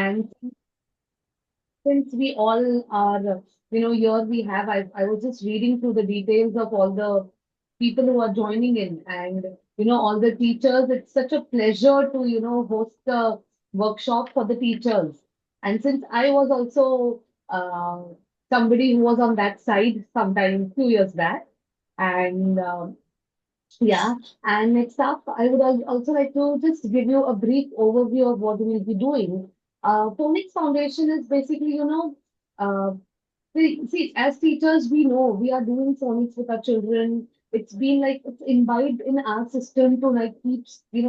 And since we all are, here we have, I was just reading through the details of all the people who are joining in and, all the teachers. It's such a pleasure to, host a workshop for the teachers. And since I was also somebody who was on that side sometime 2 years back, and yeah, and next up, I would also like to just give you a brief overview of what we'll be doing. Phonics Foundation is basically, uh, see, as teachers, we know we are doing phonics with our children. It's been like it's imbibed in our system to like keep,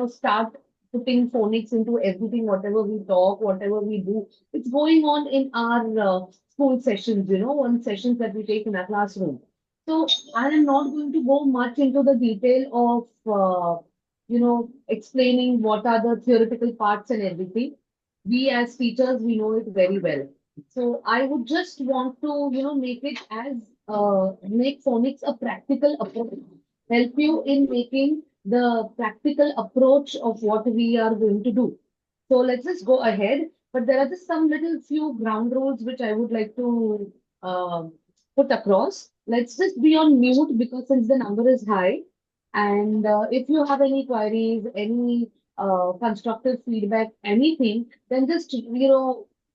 start putting phonics into everything, whatever we talk, whatever we do. It's going on in our school sessions, on sessions that we take in our classroom. So I am not going to go much into the detail of, explaining what are the theoretical parts and everything. We as teachers, we know it very well. So I would just want to, make it as make phonics a practical approach, help you in making the practical approach of what we are going to do. So let's just go ahead. But there are just some little few ground rules which I would like to put across. Let's just be on mute because since the number is high, and if you have any queries, any constructive feedback, anything, then just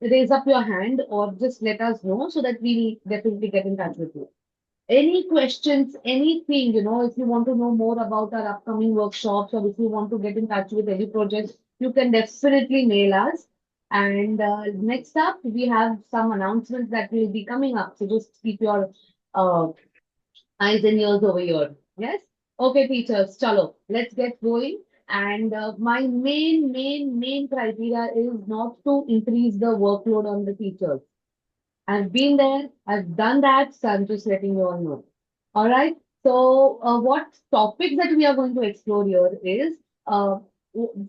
raise up your hand or just let us know so that we definitely get in touch with you. Any questions, anything, if you want to know more about our upcoming workshops or if you want to get in touch with any projects, you can definitely mail us. And next up, we have some announcements that will be coming up. So just keep your uh, eyes and ears over here. Yes? Okay, teachers, chalo, let's get going. And my main criteria is not to increase the workload on the teachers. I've been there, I've done that, so I'm just letting you all know. All right. So, what topic that we are going to explore here is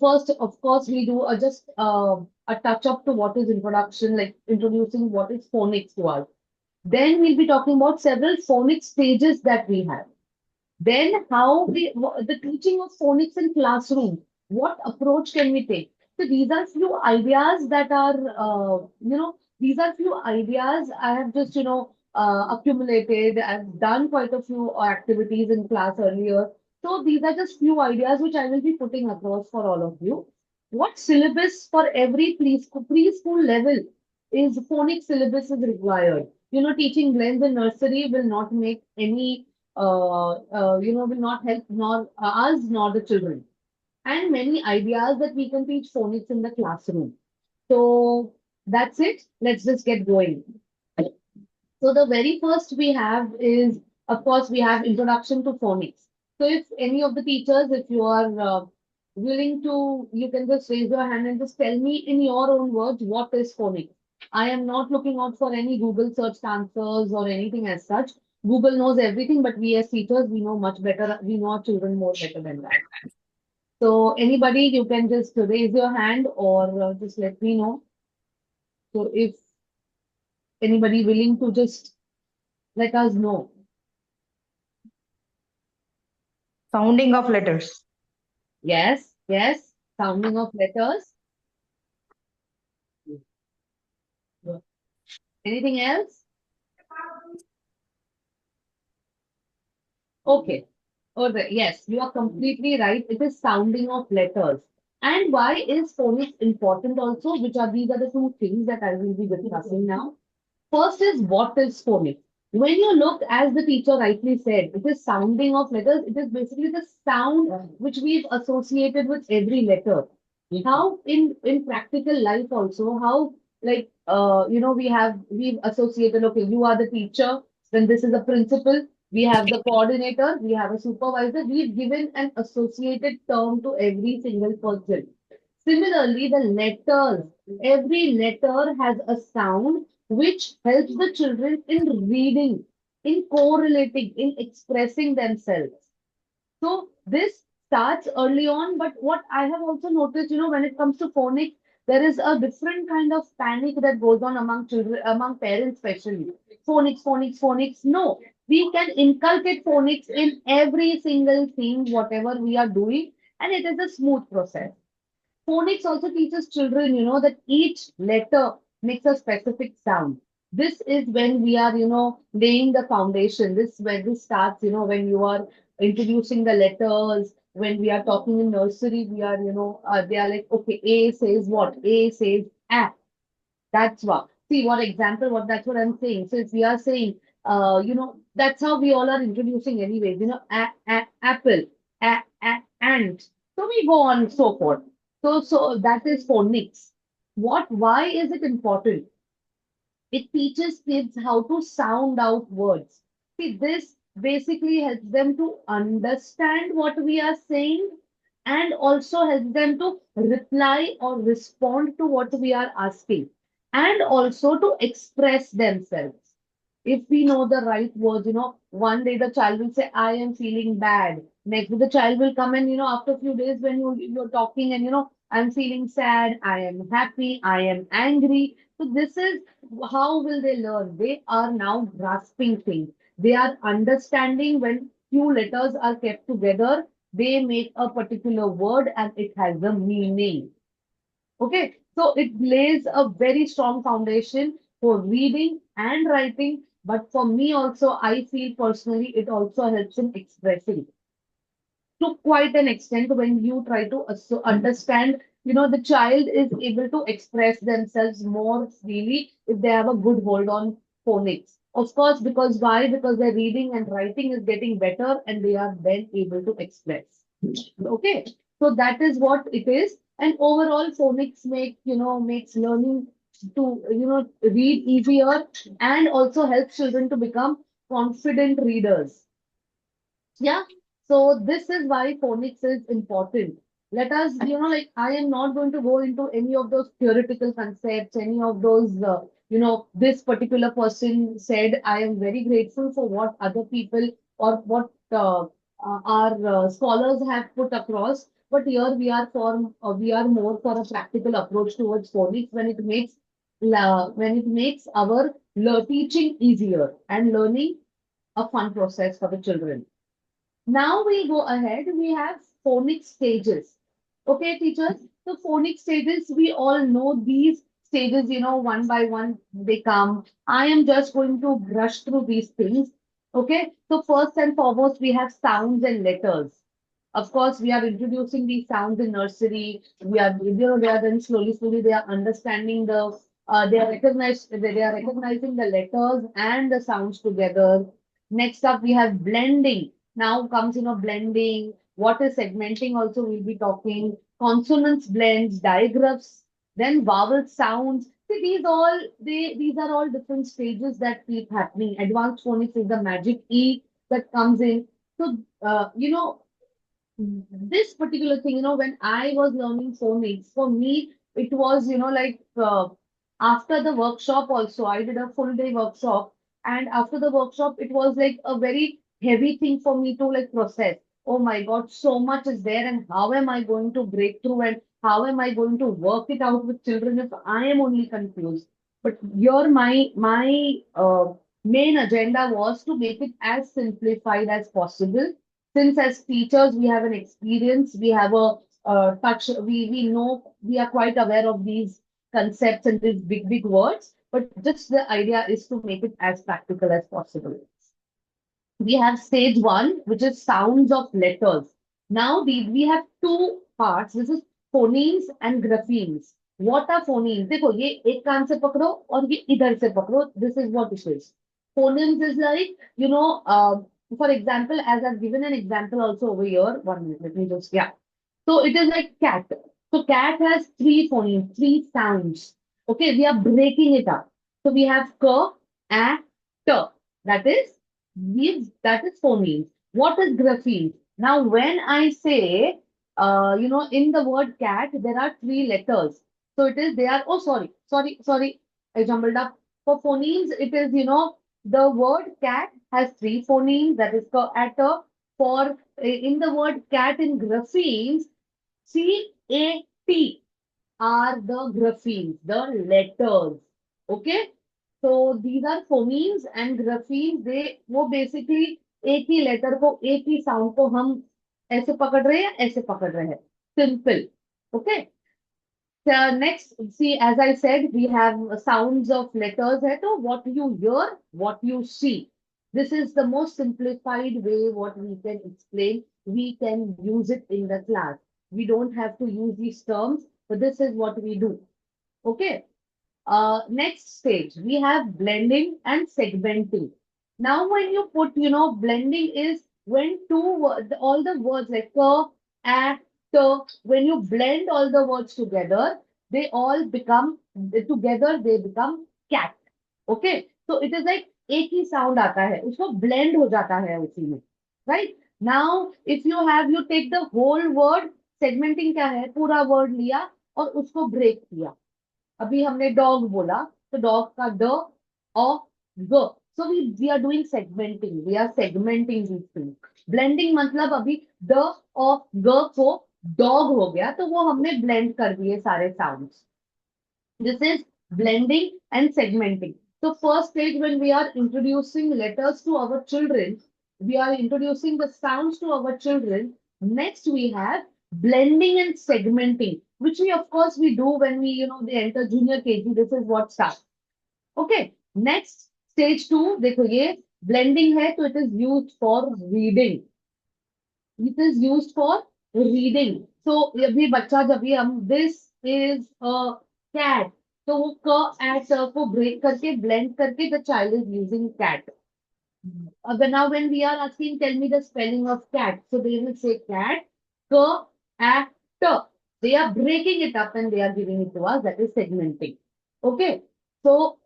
first, of course, we do just a touch up to what is introduction, like introducing what is phonics to us. Then we'll be talking about several phonics stages that we have. Then how the teaching of phonics in classroom, what approach can we take? So these are few ideas that are, these are few ideas I have just, accumulated. I've done quite a few activities in class earlier. So these are just few ideas which I will be putting across for all of you. What syllabus for every preschool level is phonics syllabus is required? Teaching blends in nursery will not make any will not help nor us nor the children. And many ideas that we can teach phonics in the classroom. So that's it. Let's just get going. So the very first we have is, of course, we have introduction to phonics. So if any of the teachers, if you are willing to, you can just raise your hand and just tell me in your own words, what is phonics? I am not looking out for any Google search answers or anything as such. Google knows everything, but we as teachers, we know much better. We know our children more better than that. So anybody, you can just raise your hand or just let me know. So if anybody willing to just let us know. Sounding of letters. Yes, yes, sounding of letters. Anything else? Okay. All right. Yes, you are completely right. It is sounding of letters. And why is phonics important also? Which are these are the two things that I will be discussing now. First is what is phonics? When you look, as the teacher rightly said, it is sounding of letters. It is basically the sound which we've associated with every letter. How in practical life also, how like we've associated, okay, you are the teacher, then this is a principal, we have the coordinator, we have a supervisor, we've given an associated term to every single person. Similarly, the letters, every letter has a sound which helps the children in reading, in correlating, in expressing themselves. So this starts early on, but what I have also noticed, when it comes to phonics, there is a different kind of panic that goes on among children, among parents especially. Phonics, phonics, phonics. No, we can inculcate phonics in every single thing, whatever we are doing, and it is a smooth process. Phonics also teaches children, that each letter makes a specific sound. This is when we are, laying the foundation. This when this starts, when you are introducing the letters. When we are talking in nursery, we are, they are like, okay, A says what? A says A. That's what. See what example, what that's what I'm saying. So if we are saying, that's how we all are introducing anyways, apple, ant. So we go on and so forth. So that is phonics. Why is it important? It teaches kids how to sound out words. See, this basically helps them to understand what we are saying and also helps them to reply or respond to what we are asking and also to express themselves. If we know the right words, one day the child will say, I am feeling bad. Next day the child will come and, after a few days when you're talking and, I'm feeling sad, I am happy, I am angry. So this is how will they learn? They are now grasping things. They are understanding when few letters are kept together, they make a particular word and it has a meaning. Okay, so it lays a very strong foundation for reading and writing. But for me also, I feel personally it also helps in expressing to quite an extent when you try to understand, the child is able to express themselves more freely if they have a good hold on phonics. Of course, because why? Because their reading and writing is getting better and they are then able to express. Okay, so that is what it is. And overall, phonics makes learning to, read easier and also helps children to become confident readers. Yeah. So this is why phonics is important. Let us, like I am not going to go into any of those theoretical concepts, any of those, this particular person said. I am very grateful for what other people or what our scholars have put across. But here we are more for a practical approach towards phonics when it makes our teaching easier and learning a fun process for the children. Now we go ahead. We have phonic stages. Okay, teachers. So phonic stages, we all know these stages, one by one they come. I am just going to brush through these things. Okay. So first and foremost, we have sounds and letters. Of course, we are introducing these sounds in nursery. They are then slowly, they are understanding they are recognizing the letters and the sounds together. Next up, we have blending. Now comes, blending. What is segmenting also we'll be talking. Consonants blends, digraphs, then vowel sounds. See, these are all different stages that keep happening. Advanced phonics is the magic E that comes in. So, this particular thing, when I was learning phonics, for me, it was, like after the workshop also, I did a full day workshop. And after the workshop, it was like a very heavy thing for me to like process. Oh my God, so much is there. And how am I going to break through and how am I going to work it out with children if I am only confused? But here, my main agenda was to make it as simplified as possible since as teachers we have an experience, we have a touch, we know, we are quite aware of these concepts and these big words, but just the idea is to make it as practical as possible. We have stage one, which is sounds of letters. Now we have two parts. This is phonemes and graphemes. What are phonemes? देखो ये एक कान से पकड़ो और ये इधर से पकड़ो. This is what it is. Phonemes is like, for example, as I've given an example also over here. 1 minute, let me just, yeah. So it is like cat. So cat has three phonemes, three sounds. Okay, we are breaking it up. So we have k, a, t. That is that is phonemes. What is grapheme? Now, when I say, in the word cat, there are three letters. So it is, they are, oh, sorry, I jumbled up. For phonemes, it is, the word cat has three phonemes, that is at a, for in the word cat in graphemes, CAT are the graphemes, the letters. Okay? So these are phonemes and graphemes. वो basically एक ही letter को एक ही sound को हम ऐसे पकड़ रहे हैं ऐसे पकड़ रहे हैं. Simple. Okay? Next, see, as I said, we have sounds of letters. है तो what you hear, what you see. This is the most simplified way what we can explain. We can use it in the class. We don't have to use these terms, but this is what we do. Okay. Next stage, we have blending and segmenting. Now, when you put, blending is when all the words like ka, a, to, when you blend all the words together, they all become, together they become cat. Okay? So it is like एक ही sound आता है, उसको blend हो जाता है उसी में. Right? Now, if you take the whole word, segmenting क्या है? पूरा word लिया और उसको break किया. अभी हमने डॉग बोला तो डॉग का ड और ग so we are doing segmenting we are segmenting this thing blending मतलब अभी ड और ग को डॉग हो गया तो वो हमने ब्लेंड कर दिए सारे sounds this is blending and segmenting. So first stage when we are introducing letters to our children, we are introducing the sounds to our children. Next we have blending and segmenting, which we of course we do when we, they enter junior KG. This is what starts. Okay. Next stage two, देखो ये blending है तो it is used for reading. It is used for reading. So अभी बच्चा जब भी हम this is a cat तो वो क एट को ब्रेक करके ब्लेंड करके the child is using cat. Now when we are asking tell me the spelling of cat so they will say cat k at t. They are breaking it up and they are giving it to us. That is segmenting. Okay. So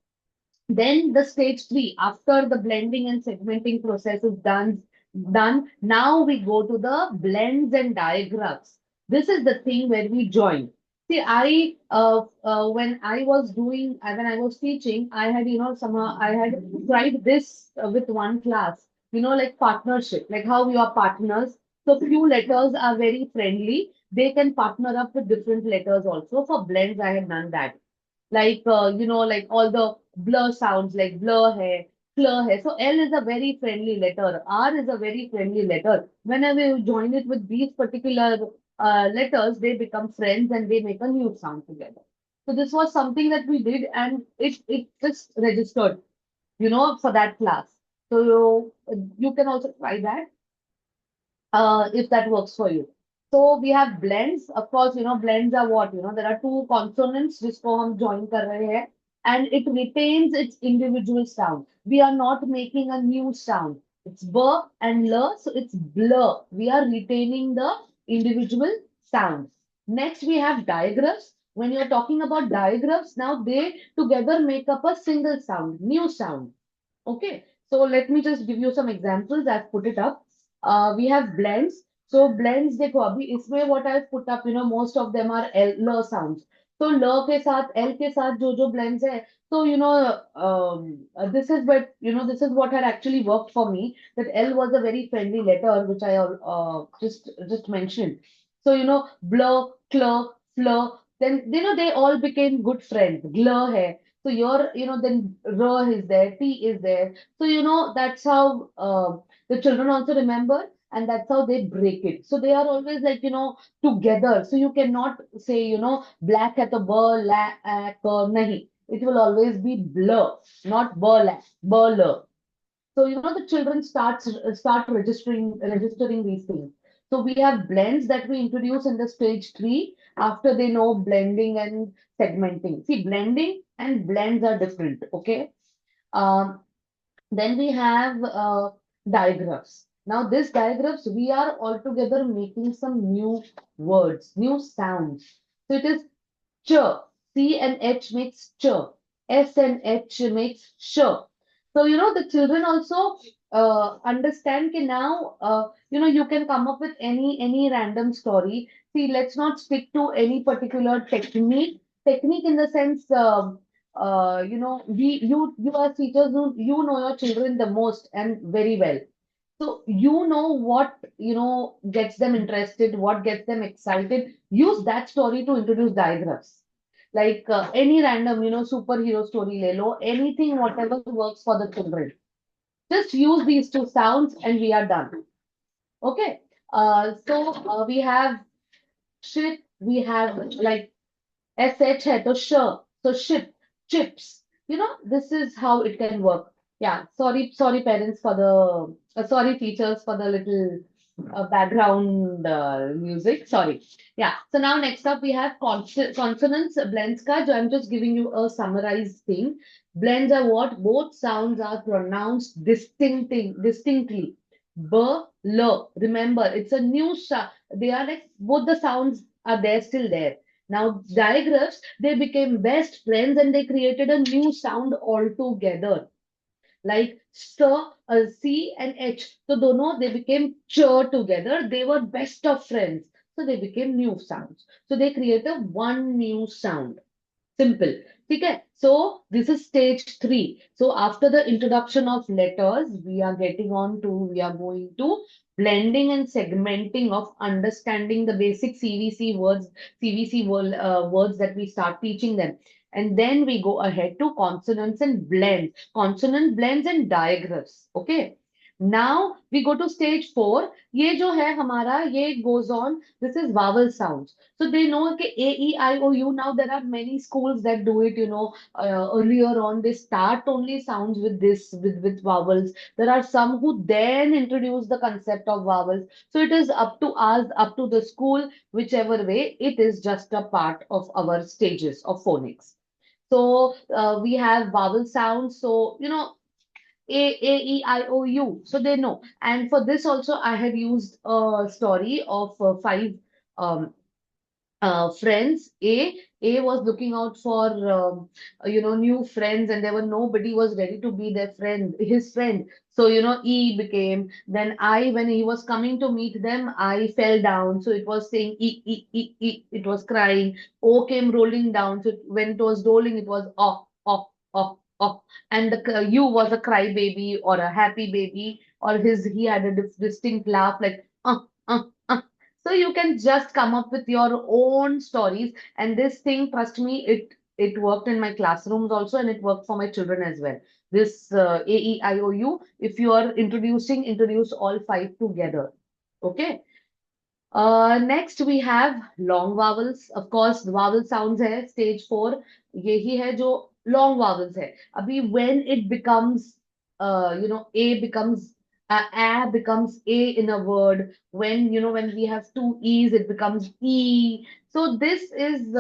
then the stage three, after the blending and segmenting process is done. Now we go to the blends and diagraphs. This is the thing where we join. See, when I was when I was teaching, I had, somehow I had tried this with one class, like partnership, like how we are partners. So few letters are very friendly. They can partner up with different letters also. For blends, I had done that like like all the blur sounds like blur hai, flur hai. So L is a very friendly letter. R is a very friendly letter. Whenever you join it with these particular letters, they become friends and they make a new sound together. So this was something that we did and it just registered, for that class. So you can also try that if that works for you. So we have blends. Of course, blends are what? There are two consonants जिसको हम join कर रहे हैं and it retains its individual sound. We are not making a new sound. It's b and l, so it's blur. We are retaining the individual sounds. Next, we have digraphs. When you're talking about digraphs, now they together make up a single sound, new sound. Okay, so let me just give you some examples. I've put it up. We have blends. So blends देखो अभी इसमें what I've put up, most of them are L sounds. So ल के साथ L के साथ जो blends है. So this is what had actually worked for me. That L was a very friendly letter which I just mentioned. So blur, clur, flur. Then they all became good friends. Glur hai. So your, then R is there, T is there. So, that's how the children also remember and that's how they break it. So they are always like, together. So you cannot say, black at a burr, la, nahi. It will always be blur, not burlap, burler. So, the children start registering these things. So we have blends that we introduce in the stage three after they know blending and segmenting. See, blending and blends are different. Okay. Um, then we have digraphs. Now, this digraphs, we are altogether making some new words, new sounds. So it is ch. C and H makes ch. S and H makes sh. So, the children also understand that now, you can come up with any random story. See, let's not stick to any particular technique. Technique in the sense, you as teachers, you know your children the most and very well. So you know what, gets them interested, what gets them excited. Use that story to introduce diagrams. Like any random, superhero story, le lo, anything, whatever works for the children. Just use these two sounds and we are done. Okay. So we have shit, we have like SH hai to sh, so ship, chips. This is how it can work. Yeah, sorry parents for the, sorry teachers for the little background music. Sorry. Yeah. So now next up we have consonants, blends ka, jo I'm just giving you a summarized thing. Blends are what? Both sounds are pronounced distinctly. B, L. Remember, it's a new sound. They are like both the sounds are there still there. Now, digraphs, they became best friends and they created a new sound altogether. Like C and H. So, dono, they became ch together. They were best of friends. So, they became new sounds. So, they created one new sound. Simple. Okay. So this is stage 3. So after the introduction of letters, we are going to blending and segmenting of understanding the basic CVC words that we start teaching them. And then we go ahead to consonants and blends, consonant blends and digraphs. Okay. Now we go to stage 4. ये जो है हमारा, ये goes on. This is vowel sounds. So they know okay, A, E, I, O, U. Now there are many schools that do it, earlier on. They start only sounds with with vowels. There are some who then introduce the concept of vowels. So it is up to us, up to the school, whichever way, it is just a part of our stages of phonics. So we have vowel sounds. So, A, E, I, O, U. So they know. And for this also, I had used a story of five um, friends. A was looking out for new friends, and there were nobody was ready to be his friend. So E became, then I, when he was coming to meet them, I fell down, so it was saying E, it was crying. O came rolling down, so when it was rolling it was oh, and the U was a cry baby or a happy baby, or he had a distinct laugh like so you can just come up with your own stories. And this thing, trust me, it worked in my classrooms also, and it worked for my children as well. This AEIOU, if you are introduce all five together. Okay. Next we have long vowels. Of course, vowel sounds है stage 4. यही है जो long vowels है. अभी when it becomes A becomes a becomes A in a word. When we have two E's, it becomes E. So this is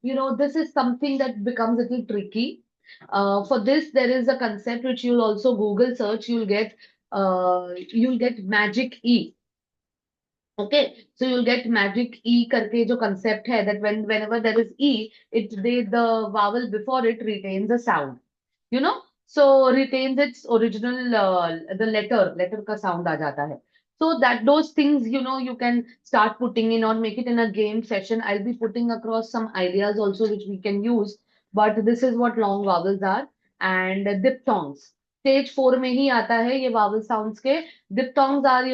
this is something that becomes a little tricky. For this, there is a concept which you'll also Google search. You'll get magic E. Okay, so you'll get magic E करके जो concept है that whenever there is E, the vowel before it retains a sound. You know, so retains its original the letter का sound आ जाता है. So that those things you can start putting in or make it in a game session. I'll be putting across some ideas also which we can use. But this is what long vowels are. And diphthongs. Stage 4 में ही आता है ये vowel sounds के. Diphthongs are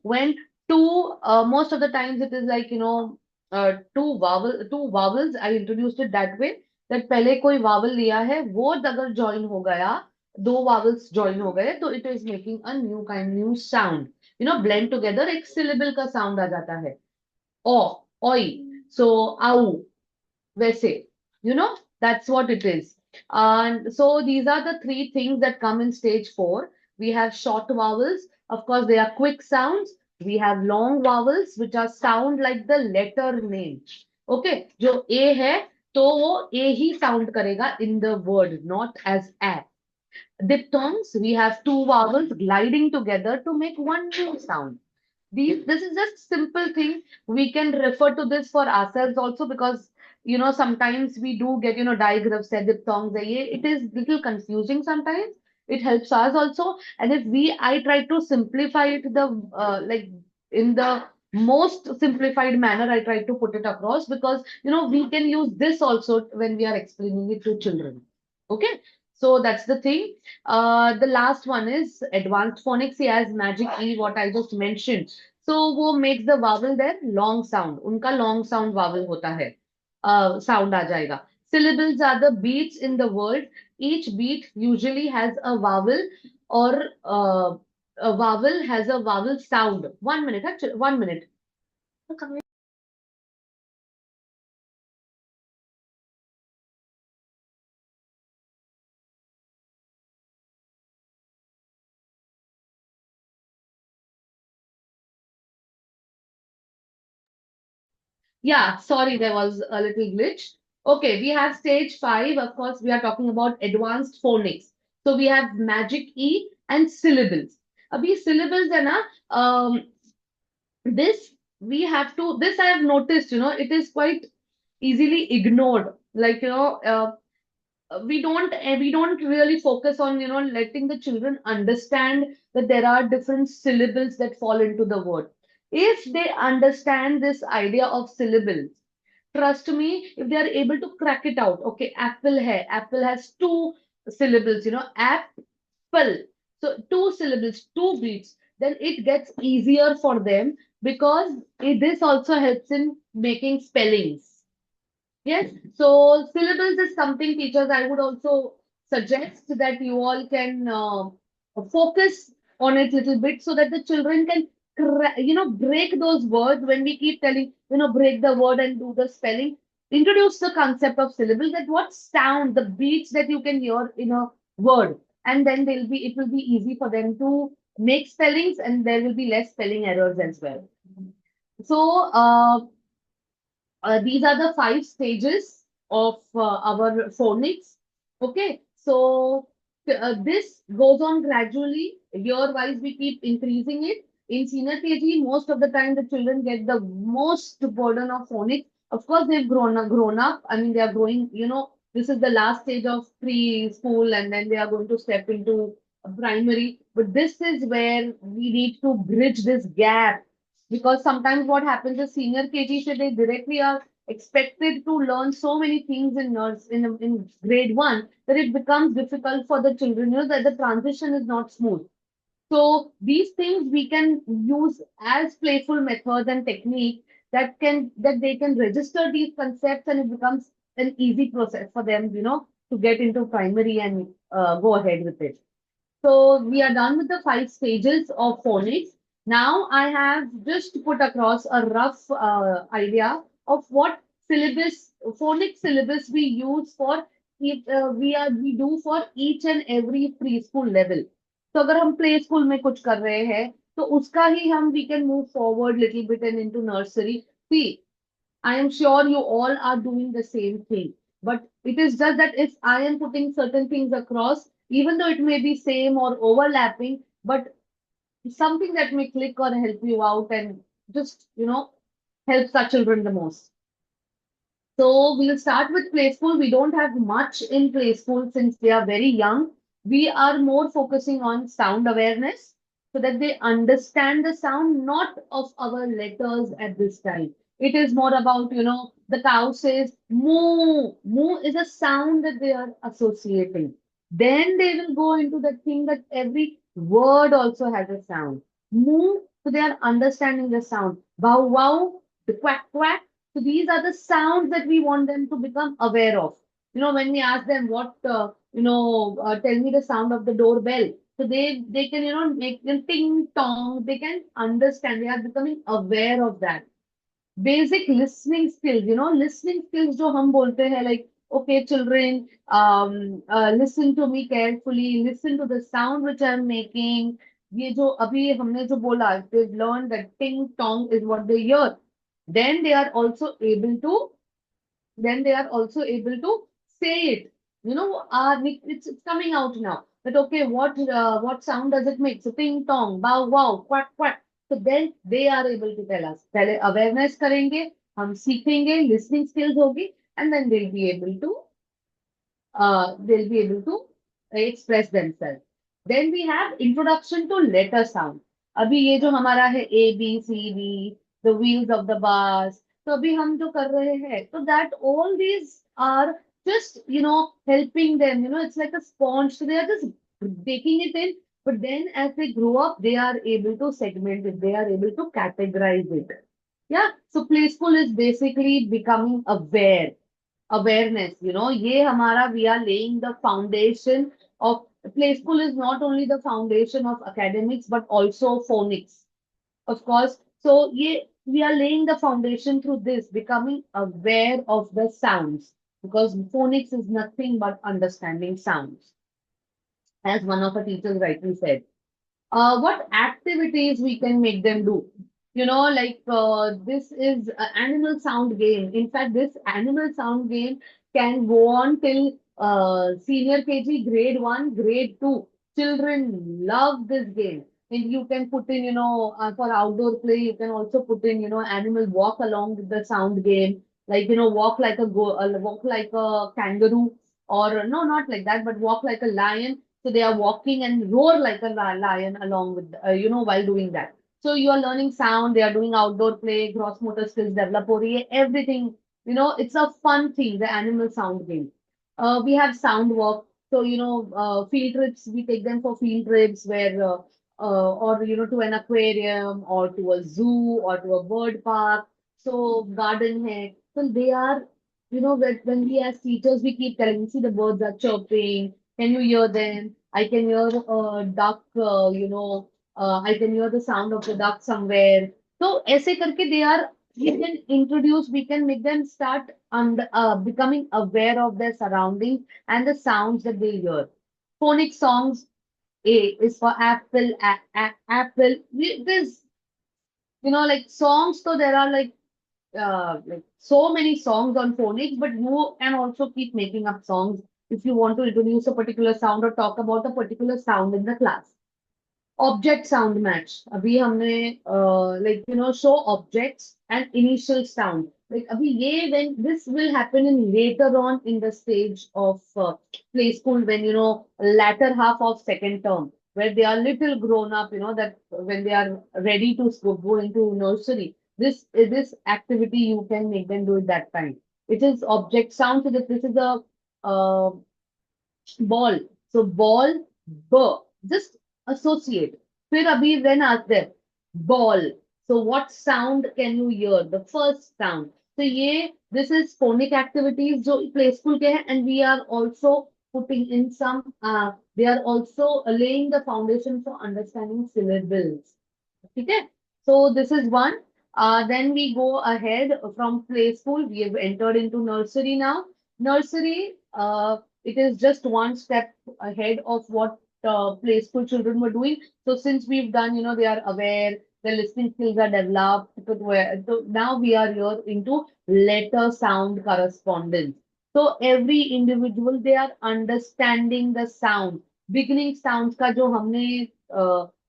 when most of the times it is like two vowels. I introduced it that way that पहले कोई vowel लिया है वो अगर join हो गया, दो vowels join हो गए, तो it is making a new sound. Blend together एक syllable का sound आ जाता है. O, oi, so au, वैसे. That's what it is. And so these are the three things that come in stage 4. We have short vowels. Of course, they are quick sounds. We have long vowels, which are sound like the letter name. Okay, जो A है, तो वो A he sound करेगा in the word, not as A. Diphthongs, we have two vowels gliding together to make one new sound. This is just simple thing. We can refer to this for ourselves also, because sometimes we do get digraphs and diphthongs है ये. It is little confusing sometimes. It helps us also. And if I try to simplify it like in the most simplified manner, I try to put it across, because we can use this also when we are explaining it to children. Okay, so that's the thing. The last one is advanced phonics. He has magic E, what I just mentioned. So वो makes the vowel there long sound. उनका long sound vowel होता है. Sound आ जाएगा. Syllables are the beats in the word. Each beat usually has a vowel, or a vowel has a vowel sound. 1 minute, actually, 1 minute. Yeah, sorry, there was a little glitch. Okay, we have stage five. Of course, we are talking about advanced phonics. So we have magic E and syllables. Abhi syllables है ना, this we have to, this I have noticed, it is quite easily ignored. Like, we don't really focus on, letting the children understand that there are different syllables that fall into the word. If they understand this idea of syllables, trust me, if they are able to crack it out, okay, apple has two syllables, apple. So two syllables, two beats, then it gets easier for them because this also helps in making spellings. Yes, so syllables is something, teachers, I would also suggest that you all can focus on it little bit so that the children can, break those words when we keep telling, break the word and do the spelling. Introduce the concept of syllables, that what sound, the beats that you can hear in a word, and then it will be easy for them to make spellings, and there will be less spelling errors as well. So, these are the five stages of our phonics. Okay, so this goes on gradually. Year wise, we keep increasing it. In senior KG, most of the time the children get the most burden of phonics. Of course, they've grown up. I mean, they are growing. This is the last stage of preschool, and then they are going to step into primary. But this is where we need to bridge this gap, because sometimes what happens is senior KG, so they directly are expected to learn so many things in grade one that it becomes difficult for the children, that the transition is not smooth. So these things we can use as playful methods and technique that they can register these concepts, and it becomes an easy process for them, to get into primary and go ahead with it. So we are done with the five stages of phonics. Now I have just put across a rough idea of what syllabus, phonics syllabus we use for we do for each and every preschool level. So अगर हम play school में कुछ कर रहे हैं, तो उसका ही हम we can move forward little bit and into nursery. See, I am sure you all are doing the same thing. But it is just that if I am putting certain things across, even though it may be same or overlapping, but something that may click or help you out and just, helps our children the most. So we'll start with play school. We don't have much in play school since they are very young. We are more focusing on sound awareness so that they understand the sound, not of our letters at this time. It is more about, the cow says moo. Moo is a sound that they are associating. Then they will go into the thing that every word also has a sound. Moo, so they are understanding the sound. Bow wow, the quack quack, so these are the sounds that we want them to become aware of. When we ask them tell me the sound of the doorbell. So they can, make them ting tong. They can understand. They are becoming aware of that. Basic listening skills, listening skills जो हम बोलते हैं, like, okay, children, listen to me carefully, listen to the sound which I'm making. ये जो अभी हमने जो बोला, they've learned that ting tong is what they hear. Then they are also able to say it. It's coming out now. That okay, what sound does it make? So ting tong, bow wow, quack quack. So then they are able to tell us. पहले awareness करेंगे, हम सीखेंगे, listening skills होगी, and then they'll be able to express themselves. Then we have introduction to letter sound. अभी ये जो हमारा है A, B, C, D, the wheels of the bus. तो अभी हम जो कर रहे हैं, so that all these are just, helping them. It's like a sponge. So they are just taking it in. But then as they grow up, they are able to segment it. They are able to categorize it. Yeah. So play school is basically becoming aware awareness. ये हमारा we are laying the foundation of play school is not only the foundation of academics but also phonics, of course. So we are laying the foundation through this, becoming aware of the sounds, because phonics is nothing but understanding sounds, as one of our teachers rightly said. What activities we can make them do? This is an animal sound game. In fact, this animal sound game can go on till senior KG, grade 1, grade 2. Children love this game. And you can put in, for outdoor play, you can also put in, animal walk along with the sound game. Like, walk like a kangaroo, or no, not like that, but walk like a lion. So they are walking and roar like a lion along with, while doing that. So you are learning sound, they are doing outdoor play, gross motor skills develop, everything. It's a fun thing, the animal sound game. We have sound walk. So, field trips, we take them for field trips where, or, to an aquarium or to a zoo or to a bird park. So, garden hai. So, they are, when we as teachers, we keep telling, see, the birds are chirping. Can you hear them? I can hear a duck, I can hear the sound of the duck somewhere. So ऐसे करके they are we can introduce, we can make them start becoming aware of their surroundings and the sounds that they hear. Phonic songs, A is for apple, apple. There's like songs, so there are like so many songs on phonics, but you can also keep making up songs if you want to introduce a particular sound or talk about a particular sound in the class. Object sound match. अभी हमने show objects and initial sound. Like अभी ये when this will happen in later on in the stage of play school, when latter half of second term, where they are little grown up, that when they are ready to go into nursery, this activity you can make them do it that time. It is object sound. So this is a uh, ball. So ball, b. Just associate. फिर अभी when asked them, ball. So what sound can you hear? The first sound. So ये this is phonic activities जो play school के हैं, and we are also putting in some. They are also laying the foundation for understanding syllables. Okay, so this is one. Then we go ahead from play school. We have entered into nursery now. Nursery, it is just one step ahead of what play school children were doing. So since we've done, they are aware, their listening skills are developed. So now we are here into letter sound correspondence. So every individual, they are understanding the sound. Beginning sounds का जो हमने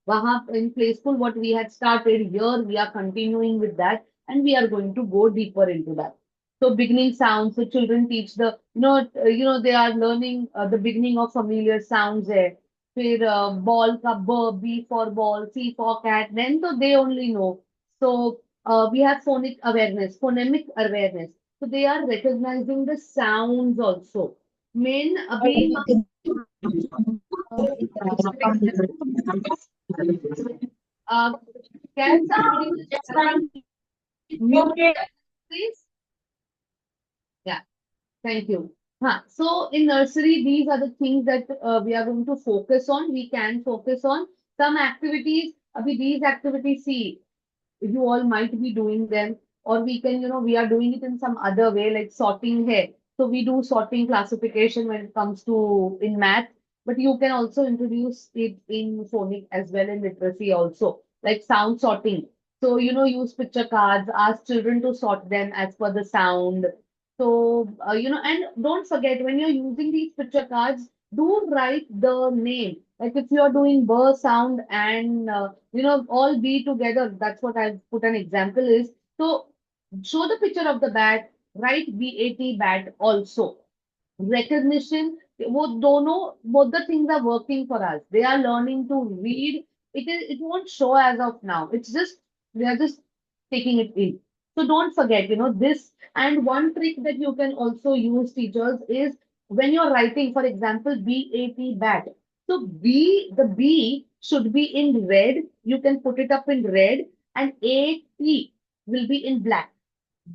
वहाँ in play school, what we had started here, we are continuing with that, and we are going to go deeper into that. So beginning sounds, so children teach the, they are learning the beginning of familiar sounds there. फिर ball का B for ball, C for cat, then so they only know. So we have phonic awareness, phonemic awareness. So they are recognizing the sounds also. Main अभी uh, can somebody mute that, please? Yeah, thank you. So in nursery, these are the things that we are going to focus on. We can focus on some activities. Abhi these activities, see, you all might be doing them, or we can, we are doing it in some other way, like sorting here. So we do sorting classification when it comes to in math, but you can also introduce it in phonic as well, in literacy also, like sound sorting. So, use picture cards, ask children to sort them as per the sound. So, and don't forget, when you're using these picture cards, do write the name. Like if you're doing burr sound and all be together, that's what I put an example is. So show the picture of the bat, write bat also. Recognition, वो दोनों, both the things are working for us. They are learning to read. It won't show as of now. It's just they are just taking it in. So don't forget, this. And one trick that you can also use, teachers, is when you're writing, for example, bat. So the B should be in red. You can put it up in red, and AT will be in black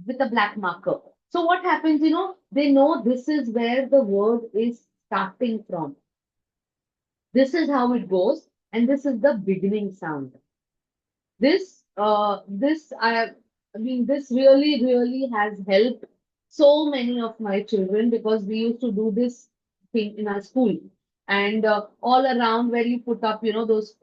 with a black marker. So what happens, they know this is where the word is starting from. This is how it goes, and this is the beginning sound. This really, really has helped so many of my children, because we used to do this thing in our school. And all around where you put up, those,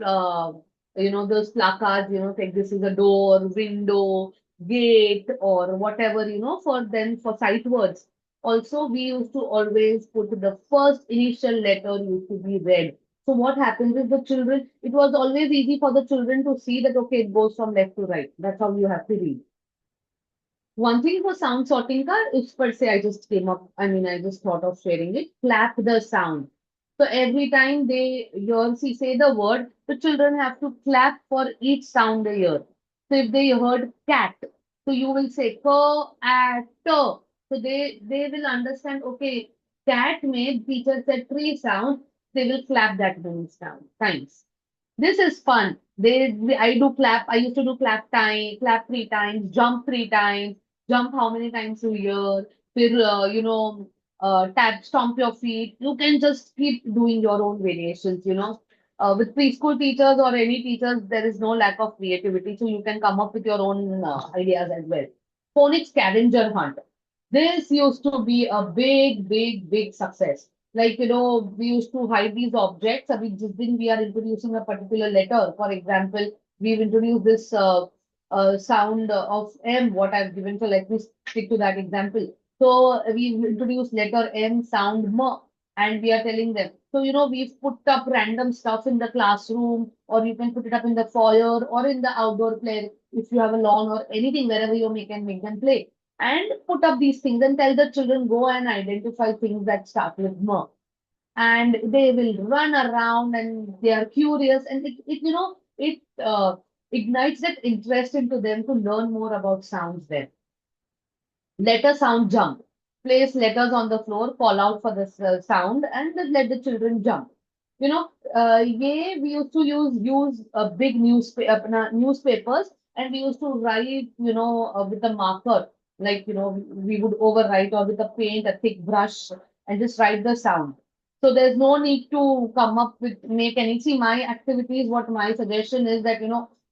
those placards, like this is a door, window, gate, or whatever, for then for sight words. Also, we used to always put the first initial letter used to be read. So what happens is the children, it was always easy for the children to see that, okay, it goes from left to right. That's how you have to read. One thing for sound sorting ka, if per se I just came up, I just thought of sharing it, clap the sound. So every time they hear, see, say the word, the children have to clap for each sound they hear. So if they heard cat, so you will say ka, at, to. So they will understand, okay, cat made teacher said three sounds, they will clap that many times. This is fun. I do clap. I used to do clap 3 times, jump 3 times, jump how many times a year. फिर, tap, stomp your feet. You can just keep doing your own variations, with preschool teachers or any teachers, there is no lack of creativity, so you can come up with your own ideas as well. Phonic scavenger hunt. This used to be a big, big, big success. Like, we used to hide these objects. I mean, just then we are introducing a particular letter. For example, we've introduced this sound of M, what I've given. So let me stick to that example. So we've introduced letter M, sound M, and we are telling them. So, we've put up random stuff in the classroom, or you can put it up in the foyer or in the outdoor play if you have a lawn or anything, wherever you can make them play and put up these things and tell the children go and identify things that start with M. And they will run around and they are curious and it ignites that interest into them to learn more about sounds then. Letter sound jump. Place letters on the floor, call out for the sound, and then let the children jump. Yeah, we used to use a big newspapers, and we used to write, with a marker, like we would overwrite or with a paint, a thick brush, and just write the sound. So there's no need to come up with make any. See, my activities. What my suggestion is that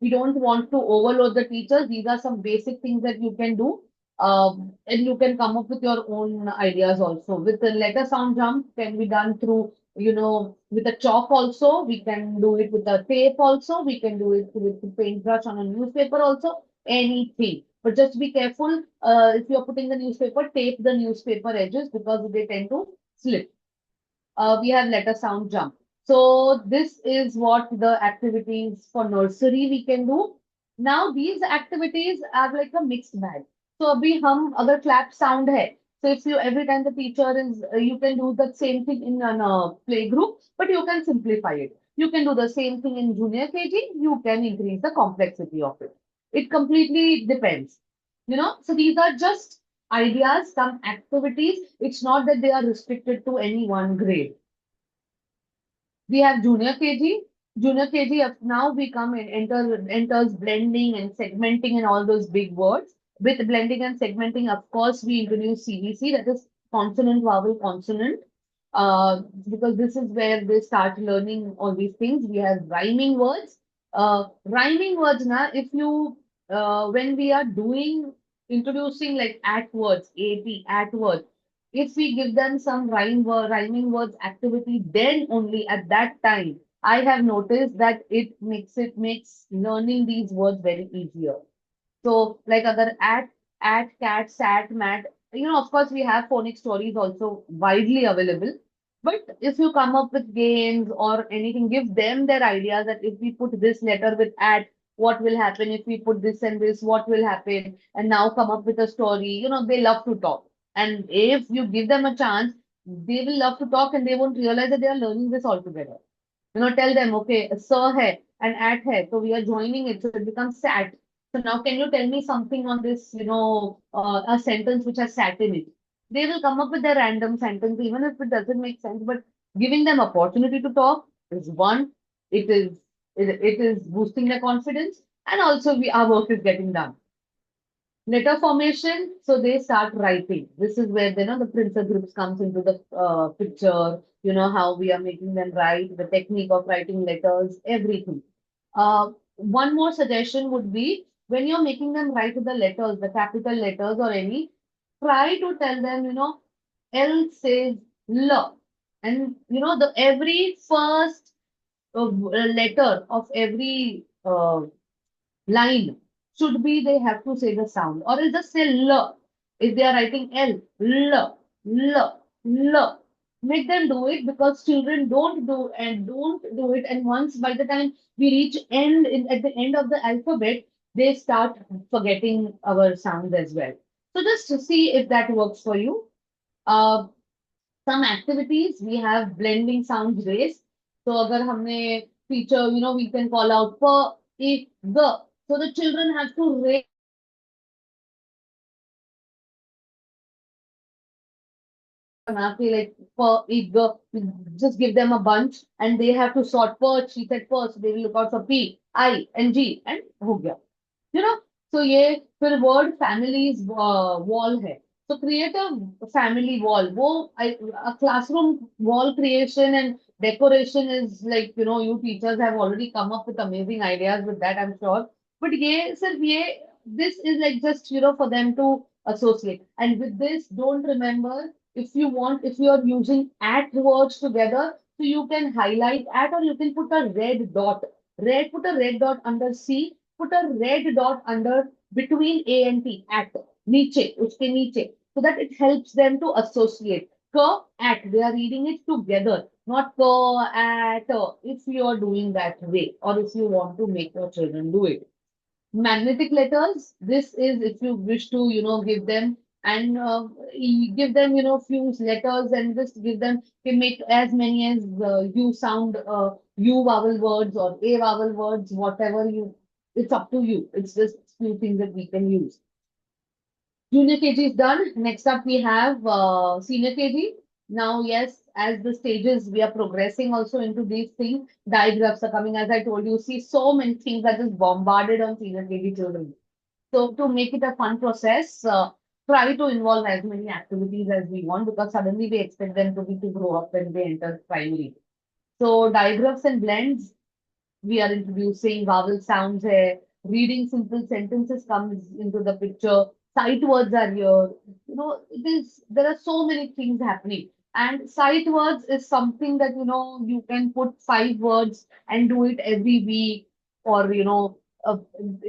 we don't want to overload the teachers. These are some basic things that you can do and you can come up with your own ideas also. With the letter sound jump can be done through, with a chalk also. We can do it with a tape also. We can do it with the paintbrush on a newspaper also. Anything. But just be careful if you're putting the newspaper, tape the newspaper edges because they tend to slip. We have letter sound jump. So this is what the activities for nursery we can do. Now these activities are like a mixed bag. So अभी हम अगर clap sound है, so if you every time the teacher is, you can do the same thing in a play group, but you can simplify it. You can do the same thing in junior KG. You can increase the complexity of it. It completely depends. So these are just ideas, some activities. It's not that they are restricted to any one grade. We have junior KG. Junior KG of now we come in enters blending and segmenting and all those big words. With blending and segmenting, of course, we introduce CVC, that is consonant, vowel, consonant. Because this is where they start learning all these things. We have rhyming words. Rhyming words now, if you when we are doing introducing like at words, AT, at words, if we give them some rhyming words activity, then only at that time, I have noticed that it makes learning these words very easier. So, like other at, cat, sat, mat, of course, we have phonic stories also widely available. But if you come up with games or anything, give them their ideas that if we put this letter with at, what will happen? If we put this and this, what will happen? And now come up with a story. They love to talk. And if you give them a chance, they will love to talk and they won't realize that they are learning this altogether. Tell them, okay, sir hai and at hai, so we are joining it, so it becomes sat. So now can you tell me something on this, a sentence which has sat in it? They will come up with a random sentence, even if it doesn't make sense, but giving them opportunity to talk is one, it is boosting their confidence, and also our work is getting done. Letter formation, so they start writing. This is where the printer groups comes into the picture. How we are making them write, the technique of writing letters, everything. One more suggestion would be when you're making them write the letters, the capital letters or any, try to tell them, L says L. And the every first letter of every line should be they have to say the sound, or else just say L. If they are writing L, L, L, L. Make them do it, because children don't do it. And once by the time we reach at the end of the alphabet, they start forgetting our sounds as well. So just to see if that works for you. Uh, some activities we have blending sounds race. So agar humne feature, we can call out per, if, the. So the children have to raise like per, if, the. Just give them a bunch and they have to sort per. She said per, so they will look out for P, I, and G, and ho gaya. You know, so ये फिर word families wall है. So create a family wall. A classroom wall creation and decoration is like, you teachers have already come up with amazing ideas with that, I'm sure. But this is like just, for them to associate. And with this, don't remember, if you are using at words together, so you can highlight at, or you can put a red dot. Put a red dot under C, put a red dot under between A and T, at, niche, uske niche, so that it helps them to associate. K, at, they are reading it together, not k, at, if you are doing that way, or if you want to make your children do it. Magnetic letters, this is if you wish to, give them, and give them, few letters, and just give them, can make as many as you sound, U vowel words or A vowel words, whatever it's up to you. It's just few things that we can use. Junior KG is done. Next up, we have senior KG. Now, yes, as the stages we are progressing also into these things, diagraphs are coming. As I told you, see, so many things are just bombarded on senior KG children. So, to make it a fun process, try to involve as many activities as we want, because suddenly we expect them to grow up when they enter primary. So, diagraphs and blends, we are introducing vowel sounds here. Reading simple sentences comes into the picture. Sight words are here. There are so many things happening. And sight words is something that, you can put 5 words and do it every week, or,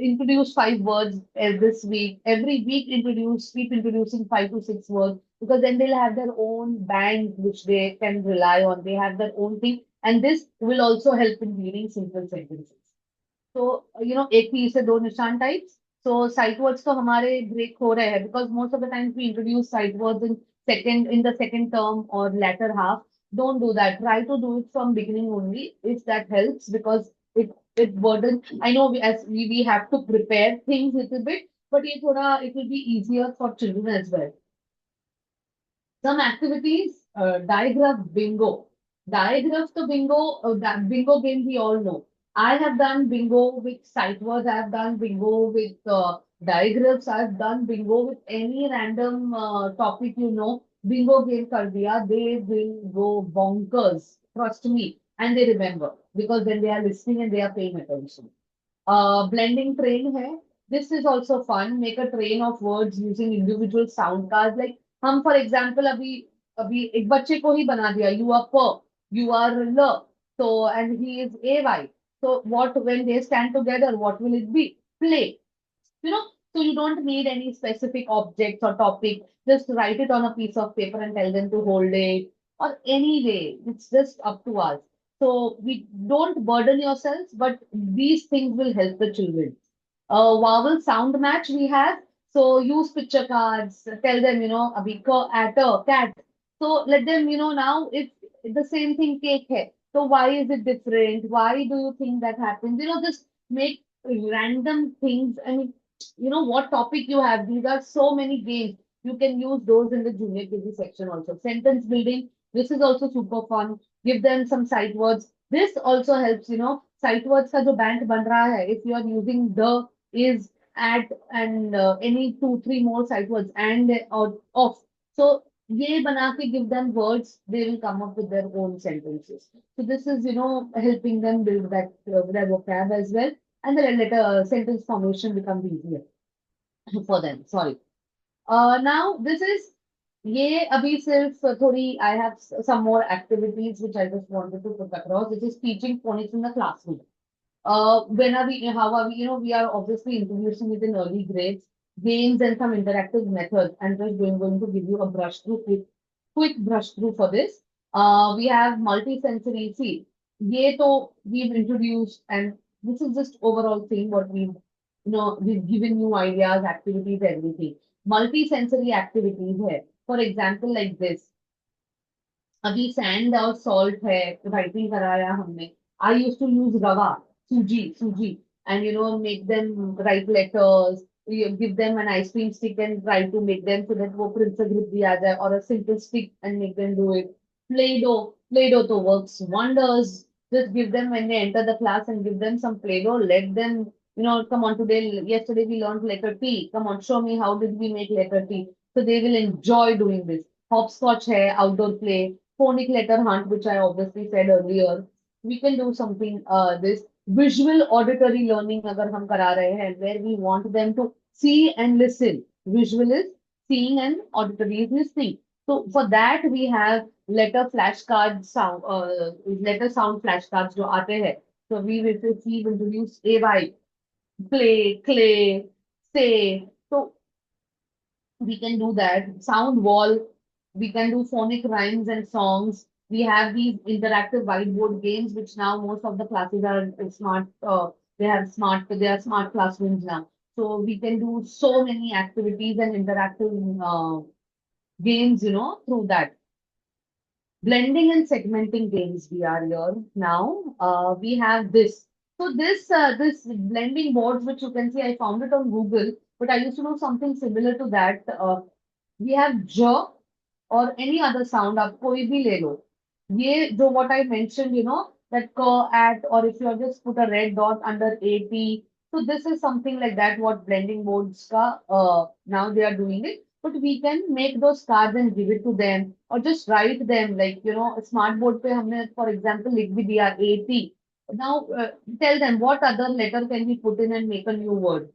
introduce 5 words this week. Every week keep introducing 5 to 6 words, because then they'll have their own bank which they can rely on. They have their own thing, and this will also help in reading simple sentences. So, एक ही से दो निशान types. So, sight words तो हमारे break हो रहे हैं, because most of the times we introduce sight words in the second term or latter half. Don't do that. Try to do it from beginning only, if that helps, because it burdens. I know we have to prepare things little bit, but it will be easier for children as well. Some activities, digraph bingo. Digraph to bingo, that bingo game we all know. I have done bingo with sight words. I have done bingo with digraphs. I have done bingo with any random topic Bingo game kar diya, they will go bonkers. Trust me. And they remember, because when they are listening and they are paying attention. Blending train hai. This is also fun. Make a train of words using individual sound cards. Like हम for example अभी एक बच्चे को ही बना दिया, you are per, you are ल, so and he is ay. So what, when they stand together, what will it be? Play. So you don't need any specific objects or topic. Just write it on a piece of paper and tell them to hold it. Or any way, it's just up to us. So we don't burden yourselves, but these things will help the children. Vowel sound match we have. So use picture cards. Tell them, abhi at a cat. So let them, now if the same thing cake hai. So why is it different? Why do you think that happens? Just make random things. I mean, what topic you have. These are so many games. You can use those in the junior KG section also. Sentence building. This is also super fun. Give them some sight words. This also helps, sight words का जो bank बन रहा है. If you are using the, is, at, and any 2, 3 more sight words, and or off. So ये बना के give them words. They will come up with their own sentences. So this is, helping them build that their vocab as well, and the later sentence formation becomes easier for them. Sorry. Now this is ये अभी सिर्फ थोड़ी I have some more activities which I just wanted to put across. This is teaching phonics in the classroom. When are we, how are we, we are obviously introducing it in early grades, games and some interactive methods. I'm just going to give you a brush through, quick brush through for this. We have multisensory. See, ye to we've introduced, and this is just overall thing what we've given you ideas, activities, everything. Multisensory activities here. For example, like this. अभी sand और salt है writing कराया हमने. I used to use rava, suji, and make them write letters. You give them an ice cream stick and try to make them so that वो pencil grip भी आ जाए, or a simple stick and make them do it. Play-Doh to works wonders. Just give them when they enter the class and give them some Play-Doh. Let them, come on today. Yesterday we learned letter T. Come on, show me how did we make letter T. So they will enjoy doing this. Hopscotch hai, outdoor play. Phonic letter hunt, which I obviously said earlier. We can do something, this visual auditory learning agar hum kara rahe hain, where we want them to see and listen. Visual is seeing and auditory is listening. So for that we have letter flashcards sound, letter sound flashcards jo aate hai. So we've introduced AY, play, clay, say. So we can do that. Sound wall, we can do phonic rhymes and songs. We have these interactive whiteboard games, which now most of the classes are smart. They are smart classrooms now. So we can do so many activities and interactive games, through that. Blending and segmenting games we are here now. We have this. So this blending boards, which you can see, I found it on Google, but I used to know something similar to that. We have j or any other sound, आप कोई भी ले लो. ये जो what I mentioned, that at, or if you have just put a red dot under AT. So this is something like that, what blending boards ka, now they are doing it. But we can make those cards and give it to them, or just write them, like, smart board pe हमने, for example, लिख भी दिया AT. Now, tell them what other letter can we put in and make a new word.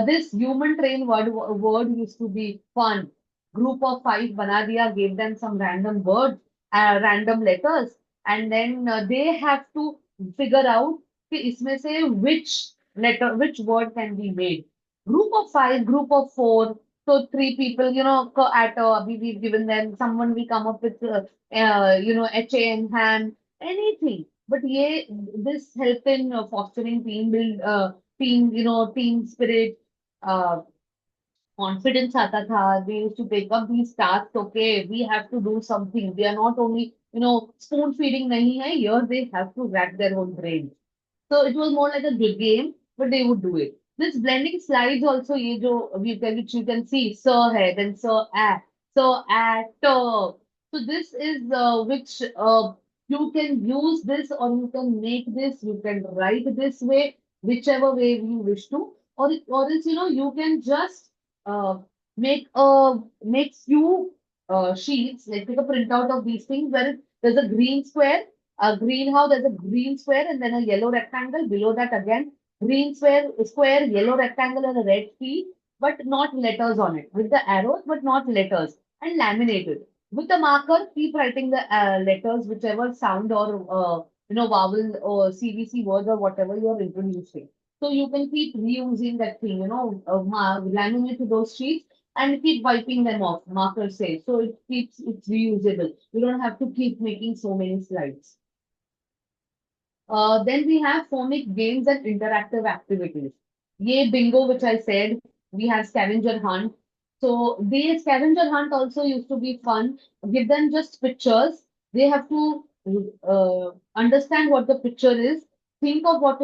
This human train word used to be fun. Group of five bana diya, gave them some random words, random letters, and then they have to figure out कि इसमें से which word can be made. Group of five, group of four, so three people, at we've given them someone, we come up with HA in hand, anything. But this help in fostering team, team spirit, uh, confidence आता था. They used to take up these tasks. Okay, we have to do something. We are not only, spoon feeding नहीं है. Here they have to rack their own brain. So it was more like a good game, but they would do it. This blending slides also, ये जो which you can see, sir है, then sir at. So this is which you can use this, or you can make this, you can write this way, whichever way you wish to, or else you can just uh, make few sheets, like take a printout of these things where there's a green square, a greenhouse, there's a green square and then a yellow rectangle. Below that again, green square, yellow rectangle and a red tree, but not letters on it. With the arrows, but not letters. And laminated. With the marker, keep writing the letters, whichever sound or vowel or CVC words or whatever you are introducing. So you can keep reusing that thing, laminate those sheets and keep wiping them off, marker says. So it's reusable. You don't have to keep making so many slides. Then we have phonic games and interactive activities. Ye bingo, which I said, we have scavenger hunt. So the scavenger hunt also used to be fun. Give them just pictures. They have to understand what the picture is, think of what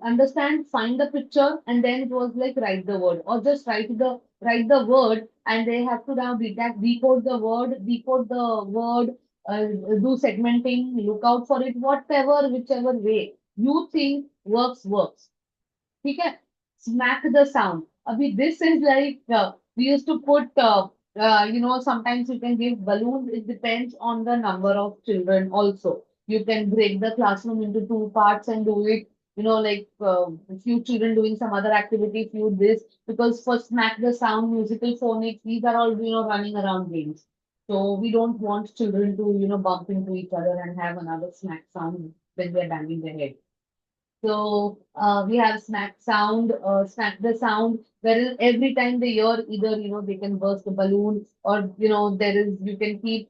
understand, find the picture, and then it was like write the word, or just write the word, and they have to now decode the word, do segmenting, look out for it, whatever, whichever way you think works. ठीक है? Smack the sound. Abhi, this is like we used to put, sometimes you can give balloons. It depends on the number of children also. You can break the classroom into two parts and do it, like a few children doing some other activity, few this, because for smack the sound, musical phonics, these are all, running around games. So we don't want children to, bump into each other and have another smack sound. when they are banging their head. So we have smack sound, smack the sound, wherein every time they hear either, they can burst a balloon or, you can keep,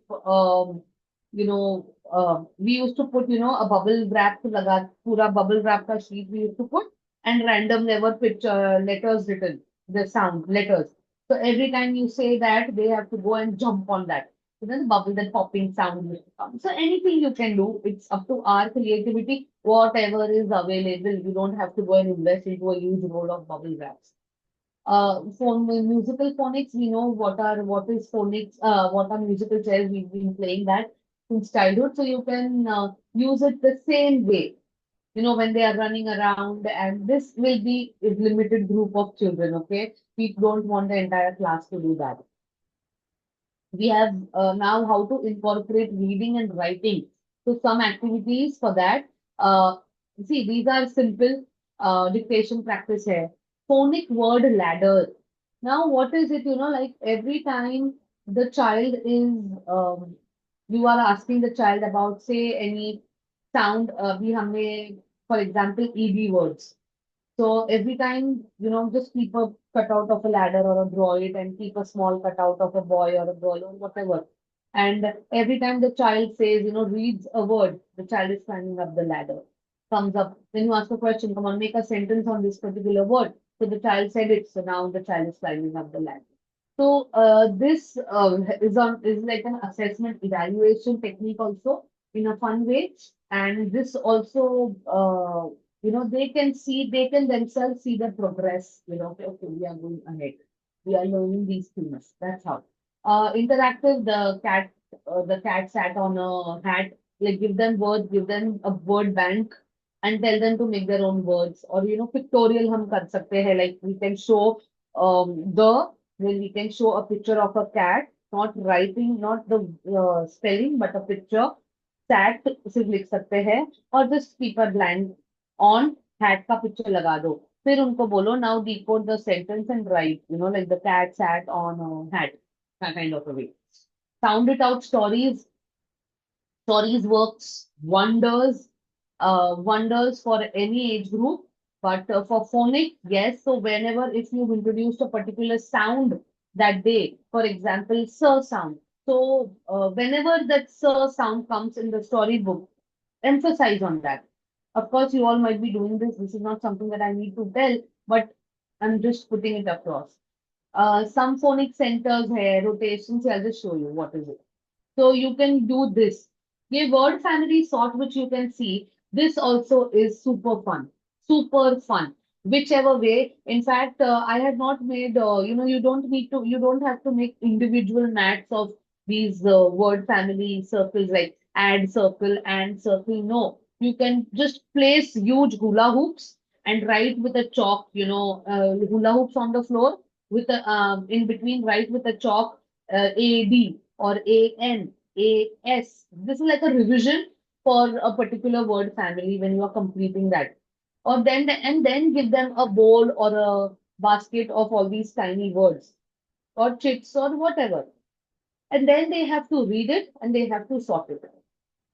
we used to put, a bubble wrap to laga, pura bubble wrap ka sheet we used to put and random never picture letters written, the sound, letters. So every time you say that, they have to go and jump on that. So then the bubble, that popping sound will come. So anything you can do, it's up to our creativity, whatever is available. You don't have to go and invest into a huge roll of bubble wraps. For musical phonics, we know what is phonics, what are musical chairs. We've been playing that since childhood, so you can use it the same way. When they are running around, and this will be a limited group of children. Okay, we don't want the entire class to do that. We have now how to incorporate reading and writing. So some activities for that. Uh, See, these are simple dictation practice here. Phonic word ladder. Now, what is it? Like every time the child is, you are asking the child about, say, any sound. We have, for example, ED words. So every time, just keep a cutout of a ladder or a draw it and keep a small cutout of a boy or a girl or whatever. And every time the child says, reads a word, the child is climbing up the ladder. Comes up. Then you ask a question, come on, make a sentence on this particular word. So the child said it. So now the child is climbing up the ladder. So this is like an assessment evaluation technique also in a fun way, and this also they can themselves see the progress. Okay, we are going ahead, we are learning these things. That's how. Interactive. The cat sat on a hat. Like give them words, give them a word bank, and tell them to make their own words. Or pictorial हम कर सकते हैं. Like we can show the then we can show a picture of a cat, not writing, not the spelling, but a picture. Cat सिर्फ लिख सकते हैं और just keep a blank on hat का picture लगा दो. फिर उनको बोलो now decode the sentence and write, like the cat sat on a hat, that kind of a way. Sound it out stories. Stories works wonders for any age group. But for phonic, yes. So whenever if you've introduced a particular sound that day, for example, sir sound. So whenever that sir sound comes in the storybook, emphasize on that. Of course, you all might be doing this. This is not something that I need to tell, but I'm just putting it across. Some phonic centers here, rotations. I'll just show you what is it. So you can do this. A word family sort which you can see. This also is super fun. Super fun. Whichever way. In fact, I had not made, you don't have to make individual mats of these word family circles like add circle and circle. No. You can just place huge hula hoops and write with a chalk, hula hoops on the floor with a, in between, write with a chalk AD or AN, AS. This is like a revision for a particular word family when you are completing that. Or then give them a bowl or a basket of all these tiny words or chips or whatever. And then they have to read it and they have to sort it.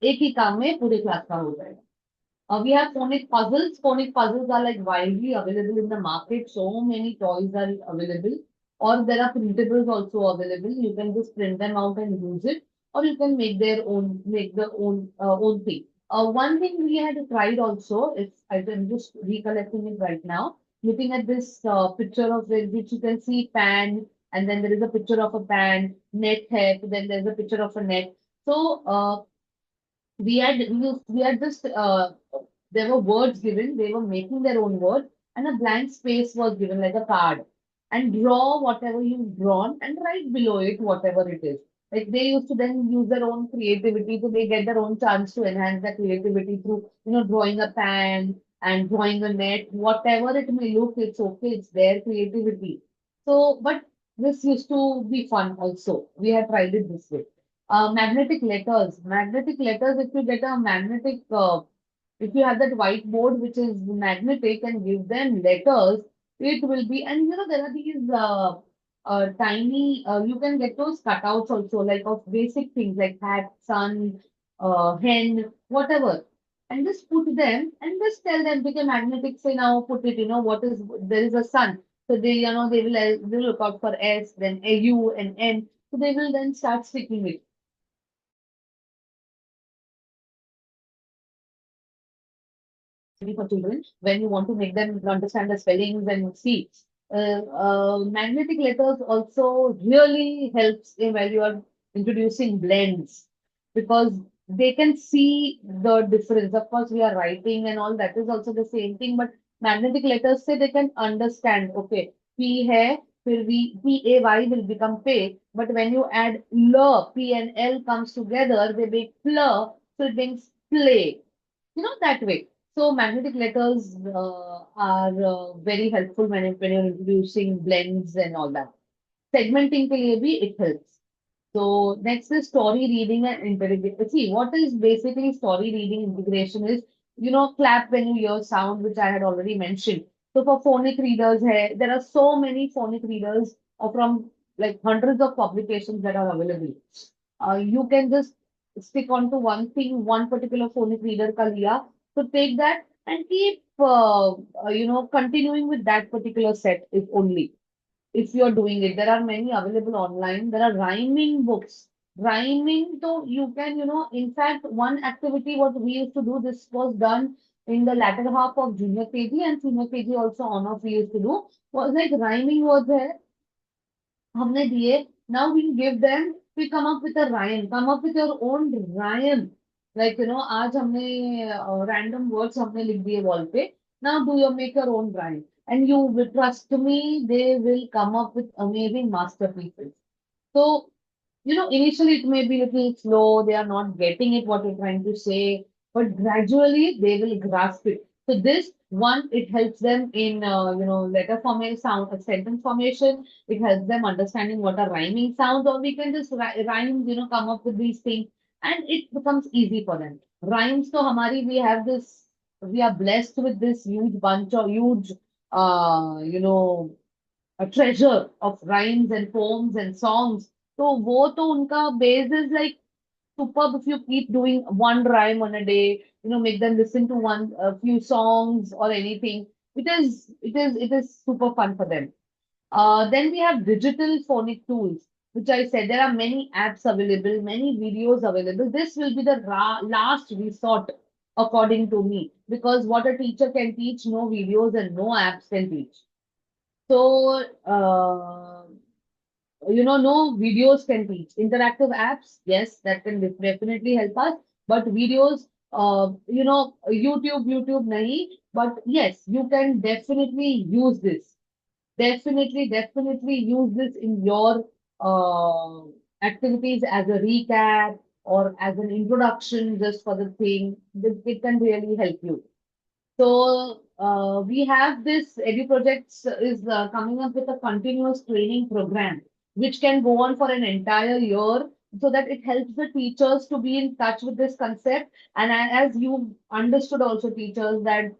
एक ही काम में पूरे class का हो जाएगा. We have phonic puzzles. Phonic puzzles are like widely available in the market. So many toys are available. Or there are printables also available. You can just print them out and use it. Or you can make the own thing. One thing we had tried also, is I'm just recollecting it right now. Looking at this picture of it, which you can see pan, and then there is a picture of a pan, net head, then there's a picture of a net. So we had just there were words given, they were making their own word, and a blank space was given like a card. And draw whatever you've drawn and write below it whatever it is. Like they used to then use their own creativity, so they get their own chance to enhance their creativity through, drawing a pan and drawing a net, whatever it may look, it's okay, it's their creativity. So, but this used to be fun also. We have tried it this way. Magnetic letters. Magnetic letters, if you get a magnetic if you have that whiteboard which is magnetic and give them letters, it will be, and there are these tiny, you can get those cutouts also, like of basic things like hat, sun, hen, whatever. and just put them and just tell them, pick a magnetic, say now put it, what is, there is a sun. So they will look out for S, then a U and N. So they will then start sticking it. For children, when you want to make them understand the spellings and see. Magnetic letters also really helps in when you are introducing blends, because they can see the difference. Of course, we are writing and all that is also the same thing, but magnetic letters say they can understand. Okay, P hai, फिर V P A Y will become pay, but when you add L, P and L comes together, they make pl, so it means play. That way. So magnetic letters are very helpful when you're introducing blends and all that. Segmenting के लिए भी it helps. So next is story reading and integration. See, what is basically story reading integration is, clap when you hear sound, which I had already mentioned. So for phonic readers, there are so many phonic readers from like hundreds of publications that are available. You can just stick on to one thing, one particular phonic reader ka liya. So take that and keep, continuing with that particular set if only if you're doing it. There are many available online. There are rhyming books. Rhyming, so you can, in fact, one activity what we used to do, this was done in the latter half of junior KG and senior KG also on off we used to do, was like rhyming was there. हमने दिए, now we give them, we come up with a rhyme, come up with your own rhyme. Like, आज हमने random words हमने लिख दिए wall पे. Now do you make your own rhyme? And you will trust me, they will come up with amazing masterpieces. So, initially it may be a little slow, they are not getting it, what you're trying to say, but gradually they will grasp it. So this one, it helps them in, letter formation, sound, sentence formation. It helps them understanding what are rhyming sounds, or we can just rhymes, come up with these things, and it becomes easy for them. Rhymes, so hamari, we are blessed with this huge bunch of huge, a treasure of rhymes and poems and songs. So वो तो उनका base is like superb if you keep doing one rhyme on a day, make them listen to a few songs or anything. It is super fun for them. Then we have digital phonic tools, which I said there are many apps available, many videos available. This will be the last resort, according to me, because what a teacher can teach, no videos and no apps can teach. So, no videos can teach. Interactive apps, yes, that can definitely help us. But videos, YouTube nahi. But yes, you can definitely use this. Definitely use this in your activities as a recap or as an introduction just for the thing. It can really help you. So we have this Edu Projects is coming up with a continuous training program, which can go on for an entire year, so that it helps the teachers to be in touch with this concept. And as you understood also, teachers, that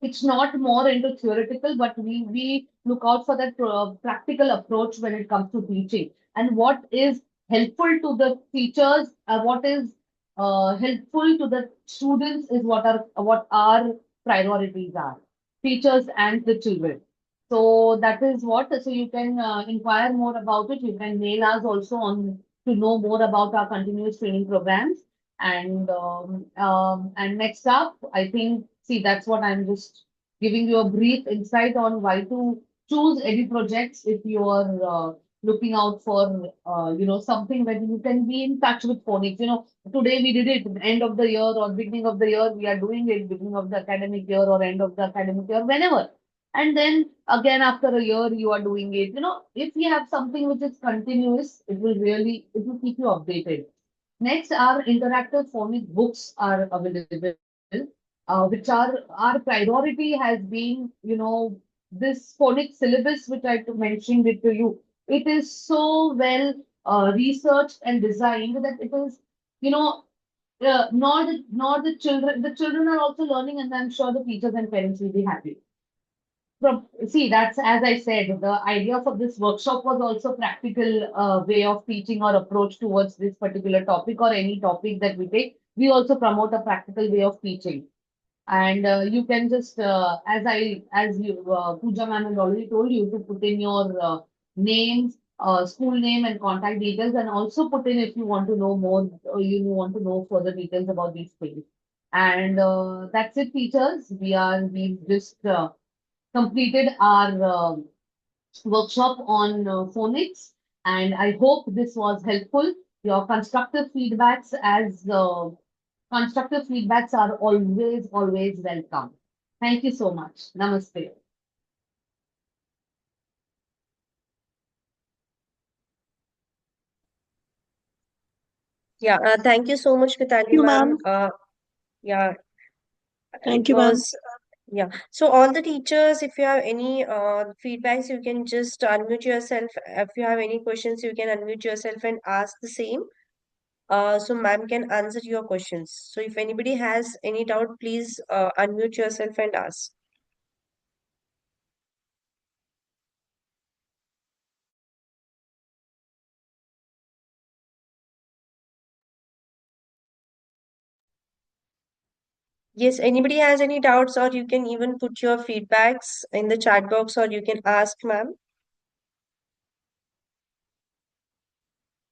it's not more into theoretical, but we look out for that practical approach when it comes to teaching, and what is helpful to the teachers, what is helpful to the students is what our priorities are, teachers and the children. So that is what. So you can inquire more about it. You can mail us also on to know more about our continuous training programs. And next up, I think, see, that's what I'm just giving you a brief insight on why to choose Edu projects if you are looking out for, something where you can be in touch with phonics. Today we did it, end of the year or beginning of the year, we are doing it, beginning of the academic year or end of the academic year, whenever. And then again, after a year, you are doing it. If you have something which is continuous, it will keep you updated. Next, our interactive phonic books are available, which are our priority has been, this phonic syllabus, which I mentioned it to you. It is so well researched and designed that it is, nor the children. The children are also learning, and I'm sure the teachers and parents will be happy. See, that's as I said, the idea for this workshop was also practical way of teaching or approach towards this particular topic or any topic that we take. we also promote a practical way of teaching. And you can just, as Pooja ma'am has already told you, to put in your names, school name and contact details, and also put in if you want to know more or you want to know further details about these things. And that's it, teachers. We've just completed our workshop on phonics, and I hope this was helpful. Your constructive feedbacks are always welcome. Thank you so much. Namaste. Yeah, thank you so much, Mitali You, ma'am. ma'am. Yeah, it Thank you, ma'am. was, yeah. So all the teachers, if you have any feedbacks, you can just unmute yourself. If you have any questions, you can unmute yourself and ask the same. So ma'am can answer your questions. So if anybody has any doubt, please unmute yourself and ask. Yes, anybody has any doubts, or you can even put your feedbacks in the chat box, or you can ask ma'am.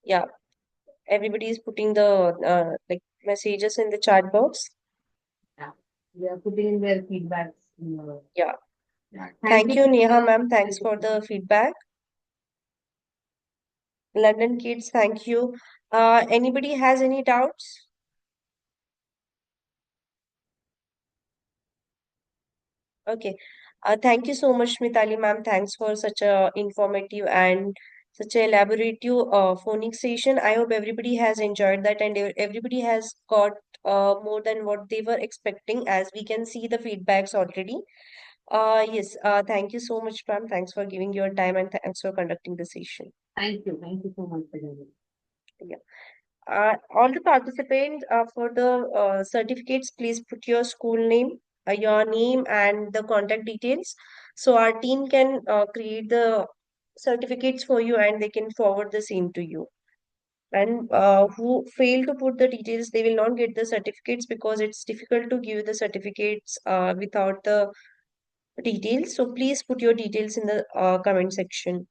Yeah, everybody is putting the like messages in the chat box. Yeah, they are putting in their feedbacks. Yeah. Yeah. Thank You, you, Neha teachers. ma'am. Thanks for the feedback. London kids, thank you. Anybody has any doubts? Okay. Thank you so much, Mitali ma'am. Thanks for such a informative and such a elaborative phonics session. I hope everybody has enjoyed that and everybody has got more than what they were expecting, as we can see the feedbacks already. Yes, thank you so much, ma'am. Thanks for giving your time and thanks for conducting the session. Thank you. Thank you so much for joining. Yeah. All the participants for the certificates, please put your school name, your name, and the contact details. So our team can create the certificates for you and they can forward the same to you. And who fail to put the details, they will not get the certificates because it's difficult to give the certificates without the details. So please put your details in the comment section.